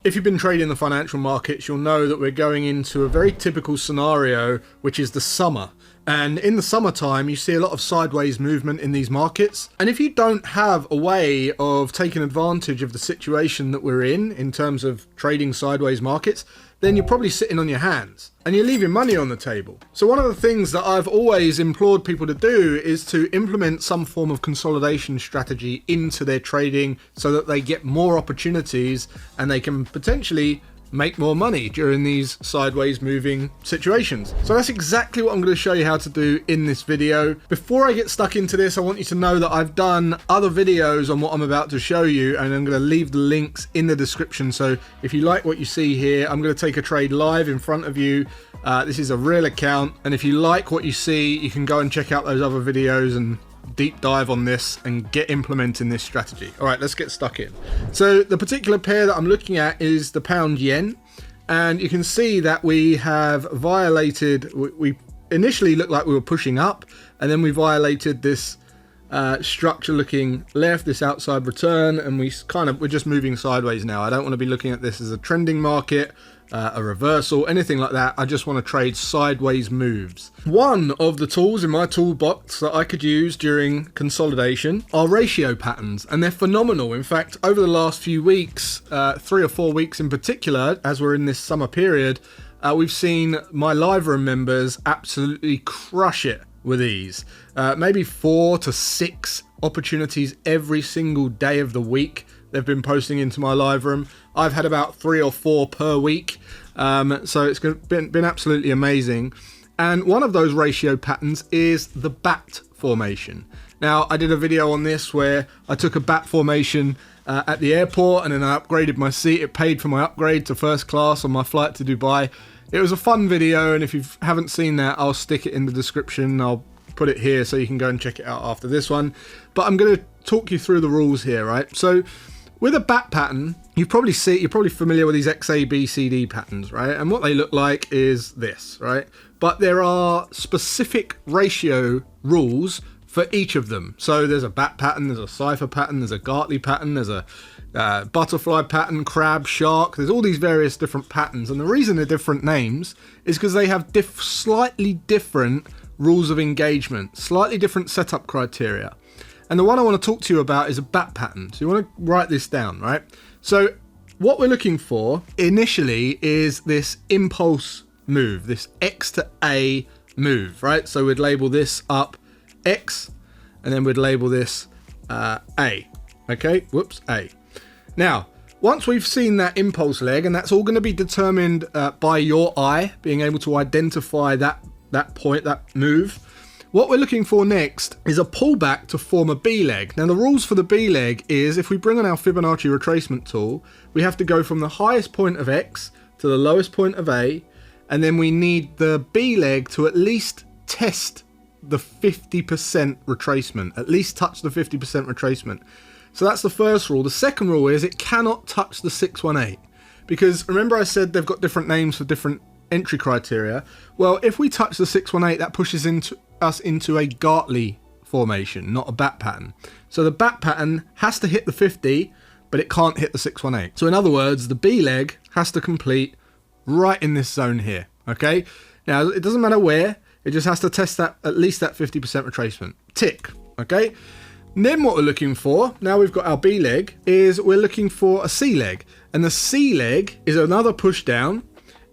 If you've been trading the financial markets, you'll know that we're going into a very typical scenario, which is the summer. And in the summertime, you see a lot of sideways movement in these markets. And if you don't have a way of taking advantage of the situation that we're in terms of trading sideways markets, then you're probably sitting on your hands and you're leaving money on the table. So one of the things that I've always implored people to do is to implement some form of consolidation strategy into their trading so that they get more opportunities and they can potentially make more money during these sideways moving situations. So that's exactly what I'm going to show you how to do in this video. Before I get stuck into this, I want you to know that I've done other videos on what I'm about to show you, and I'm going to leave the links in the description. So if you like what you see here, I'm going to take a trade live in front of you. This is a real account, and if you like what you see, you can go and check out those other videos and deep dive on this and get implementing this strategy. All right, let's get stuck in. So the particular pair that I'm looking at is the pound yen, and you can see that we have violated, we initially looked like we were pushing up, and then we violated this structure looking left, this outside return, and we're just moving sideways now. I don't want to be looking at this as a trending market, a reversal, anything like that. I just want to trade sideways moves. One of the tools in my toolbox that I could use during consolidation are ratio patterns, and they're phenomenal. In fact, over the last few weeks, 3 or 4 weeks in particular, as we're in this summer period, we've seen my live room members absolutely crush it with these. Maybe 4 to 6 opportunities every single day of the week they've been posting into my live room. I've had about 3 or 4 per week, so it's been absolutely amazing. And one of those ratio patterns is the bat formation. Now, I did a video on this where I took a bat formation at the airport, and then I upgraded my seat. It paid for my upgrade to first class on my flight to Dubai. It was a fun video, and if you haven't seen that, I'll stick it in the description. I'll put it here so you can go and check it out after this one. But I'm going to talk you through the rules here, right? So with a bat pattern, you're probably familiar with these XABCD patterns, right? And what they look like is this, right? But there are specific ratio rules for each of them. So there's a bat pattern, there's a cipher pattern, there's a Gartley pattern, there's a butterfly pattern, crab, shark. There's all these various different patterns, and the reason they're different names is because they have slightly different rules of engagement, slightly different setup criteria. And the one I want to talk to you about is a bat pattern. So you want to write this down, right? So what we're looking for initially is this impulse move, this X to A move, right? So we'd label this up X, and then we'd label this A. Okay, whoops, A. Now, once we've seen that impulse leg, and that's all going to be determined by your eye, being able to identify that point, that move, what we're looking for next is a pullback to form a B leg. Now, the rules for the B leg is if we bring on our Fibonacci retracement tool, we have to go from the highest point of X to the lowest point of A, and then we need the B leg to at least test the 50% retracement, at least touch the 50% retracement. So that's the first rule. The second rule is it cannot touch the 618, because remember I said they've got different names for different entry criteria. Well, if we touch the 618, that pushes us into a Gartley formation, not a bat pattern. So the bat pattern has to hit the 50, but it can't hit the 618. So in other words, the B leg has to complete right in this zone here. Okay. Now it doesn't matter where, it just has to test that at least that 50% retracement. Tick. Okay. And then what we're looking for, now we've got our B leg, is we're looking for a C leg. And the C leg is another push down.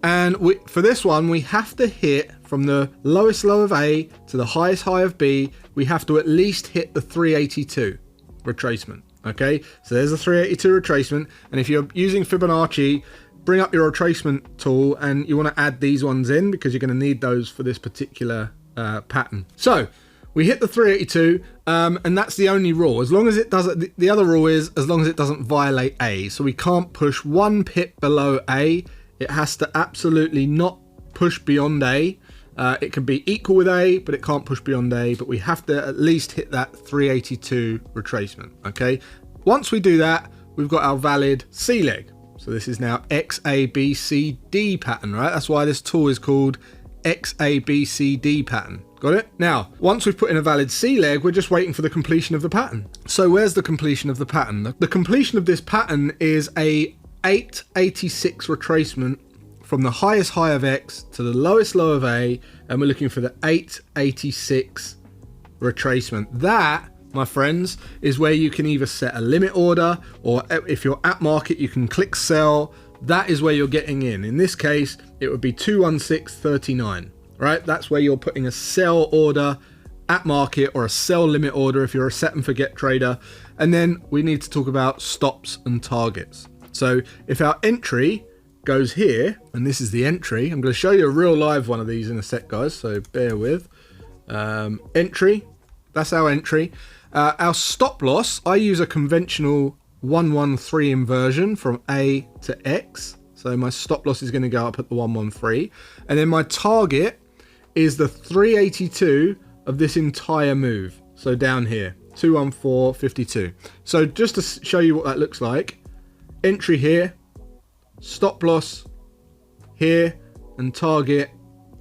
And for this one, we have to hit from the lowest low of A to the highest high of B. We have to at least hit the 382 retracement. Okay, so there's a 382 retracement. And if you're using Fibonacci, bring up your retracement tool and you want to add these ones in because you're going to need those for this particular pattern. So we hit the 382, and that's the only rule. As long as it doesn't, the other rule is as long as it doesn't violate A. So we can't push 1 pip below A. It has to absolutely not push beyond A. It can be equal with A, but it can't push beyond A, but we have to at least hit that 382 retracement, okay? Once we do that, we've got our valid C leg. So this is now XABCD pattern, right? That's why this tool is called XABCD pattern. Got it? Now, once we've put in a valid C leg, we're just waiting for the completion of the pattern. So where's the completion of the pattern? The completion of this pattern is a 886 retracement from the highest high of X to the lowest low of A, and we're looking for the 886 retracement. That, my friends, is where you can either set a limit order, or if you're at market, you can click sell. That is where you're getting in. In this case, it would be 216.39, right? That's where you're putting a sell order at market, or a sell limit order if you're a set and forget trader. And then we need to talk about stops and targets. So if our entry goes here, and this is the entry, I'm going to show you a real live one of these in a sec, guys, so bear with. Entry, that's our entry. Our stop loss, I use a conventional 113 inversion from A to X. So my stop loss is going to go up at the 113. And then my target is the 382 of this entire move. So down here, 214.52. So just to show you what that looks like, entry here, stop loss here, and target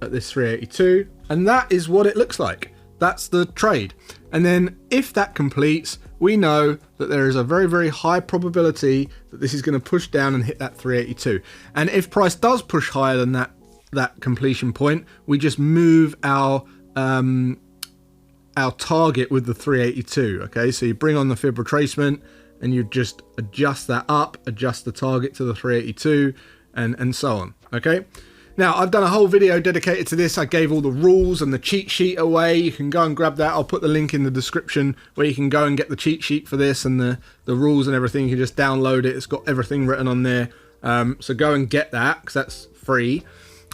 at this 382. And that is what it looks like. That's the trade. And then if that completes, we know that there is a very, very high probability that this is going to push down and hit that 382. And if price does push higher than that completion point, we just move our target with the 382. Okay, so you bring on the fib retracement and you just adjust that up, adjust the target to the 382, and so on. Okay. Now, I've done a whole video dedicated to this. I gave all the rules and the cheat sheet away. You can go and grab that. I'll put the link in the description where you can go and get the cheat sheet for this and the rules and everything. You can just download it. It's got everything written on there. So go and get that because that's free.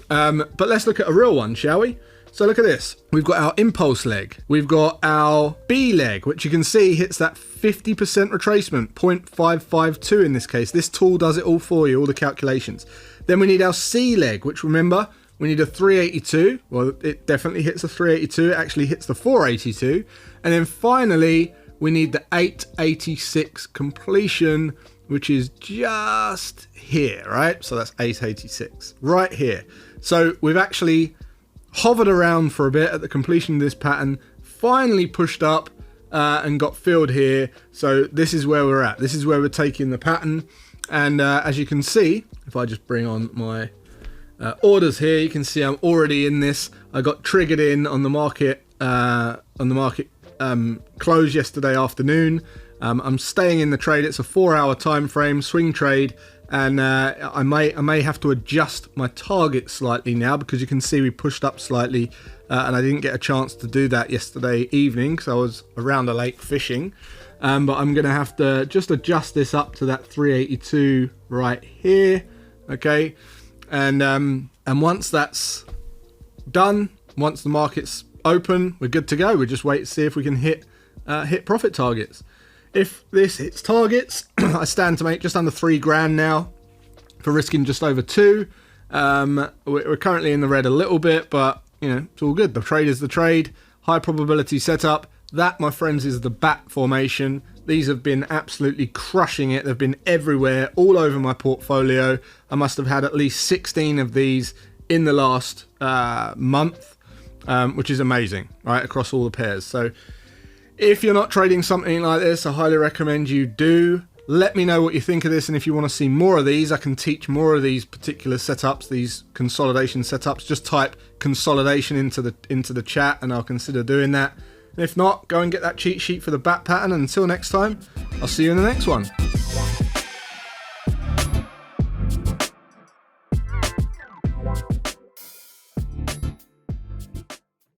But let's look at a real one, shall we? So look at this. We've got our impulse leg. We've got our B leg, which you can see hits that 50% retracement, 0.552 in this case. This tool does it all for you, all the calculations. Then we need our C leg, which remember, we need a 382. Well, it definitely hits the 382. It actually hits the 482. And then finally, we need the 886 completion, which is just here, right? So that's 886, right here. So we've actually hovered around for a bit at the completion of this pattern, finally pushed up and got filled here. So this is where we're at. This is where we're taking the pattern. And as you can see, if I just bring on my orders here, you can see I'm already in this. I got triggered in on the market close yesterday afternoon. I'm staying in the trade. It's a 4-hour time frame, swing trade. And I may have to adjust my target slightly now because you can see we pushed up slightly and I didn't get a chance to do that yesterday evening because I was around a lake fishing. But I'm going to have to just adjust this up to that 382 right here. Okay. And once that's done, once the market's open, we're good to go. We just wait to see if we can hit profit targets. If this hits targets, I stand to make just under 3 grand now for risking just over 2. We're currently in the red a little bit, but you know, it's all good. The trade is the trade. High probability setup. That, my friends, is the bat formation. These have been absolutely crushing it. They've been everywhere, all over my portfolio. I must have had at least 16 of these in the last month, which is amazing, right, across all the pairs. So if you're not trading something like this, I highly recommend you do. Let me know what you think of this, and if you want to see more of these, I can teach more of these particular setups, these consolidation setups. Just type consolidation into the chat and I'll consider doing that. And if not, go and get that cheat sheet for the bat pattern. And until next time, I'll see you in the next one.